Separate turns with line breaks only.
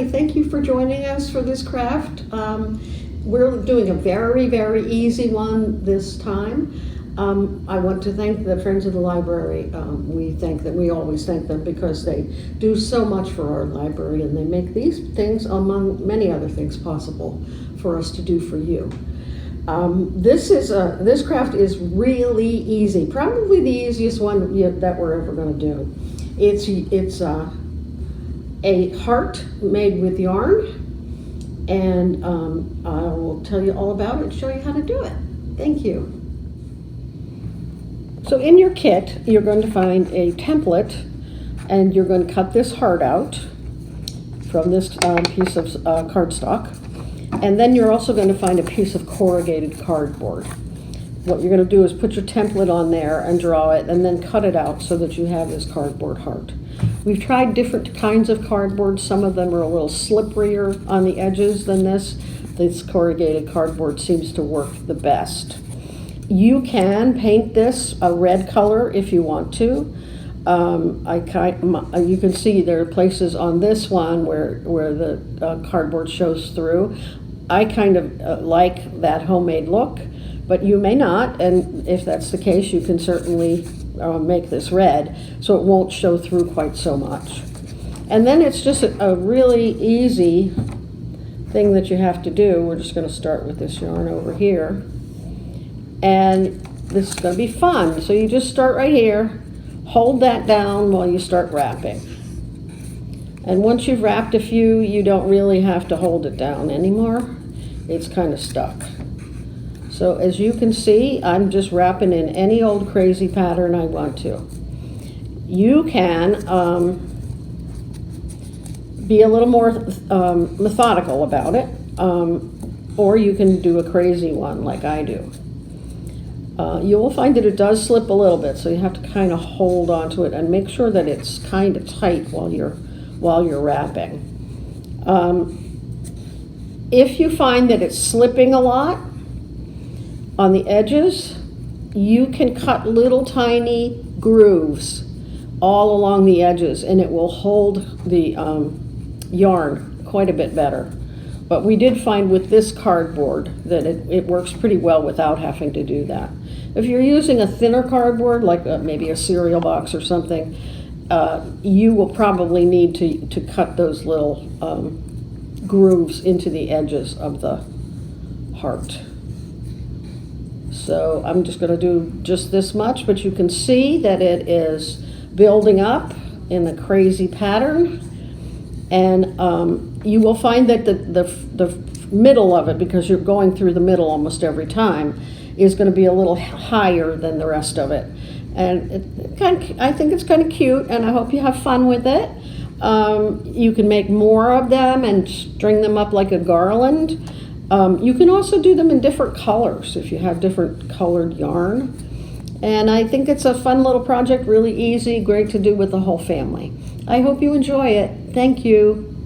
say thank you for joining us for this craft. We're doing a very, very easy one this time. I want to thank the Friends of the Library. We always thank them because they do so much for our library, and they make these things, among many other things, possible for us to do for you. This craft is really easy, probably the easiest one that we're ever going to do. It's a heart made with yarn, and I will tell you all about it and show you how to do it. Thank you. So in your kit, you're going to find a template, and you're going to cut this heart out from this piece of cardstock. And then you're also going to find a piece of corrugated cardboard. What you're going to do is put your template on there and draw it, and then cut it out so that you have this cardboard heart. We've tried different kinds of cardboard. Some of them are a little slipperier on the edges than this. This corrugated cardboard seems to work the best. You can paint this a red color if you want to. You can see there are places on this one where the cardboard shows through. I kind of like that homemade look, but you may not, and if that's the case, you can certainly make this red so it won't show through quite so much. And then it's just a really easy thing that you have to do. We're just going to start with this yarn over here, and this is going to be fun. So you just start right here, hold that down while you start wrapping. And once you've wrapped a few, you don't really have to hold it down anymore. It's kind of stuck. So as you can see, I'm just wrapping in any old crazy pattern I want to. You can be a little more methodical about it, or you can do a crazy one like I do. You will find that it does slip a little bit, so you have to kind of hold on to it and make sure that it's kind of tight while you're wrapping. If you find that it's slipping a lot on the edges, you can cut little tiny grooves all along the edges, and it will hold the yarn quite a bit better. But we did find with this cardboard that it works pretty well without having to do that. If you're using a thinner cardboard, like maybe a cereal box or something, you will probably need to cut those little grooves into the edges of the heart. So I'm just going to do just this much, but you can see that it is building up in a crazy pattern. And you will find that the middle of it, because you're going through the middle almost every time, is going to be a little higher than the rest of it. And I think it's kind of cute, and I hope you have fun with it. You can make more of them and string them up like a garland. You can also do them in different colors if you have different colored yarn. And I think it's a fun little project, really easy, great to do with the whole family. I hope you enjoy it. Thank you.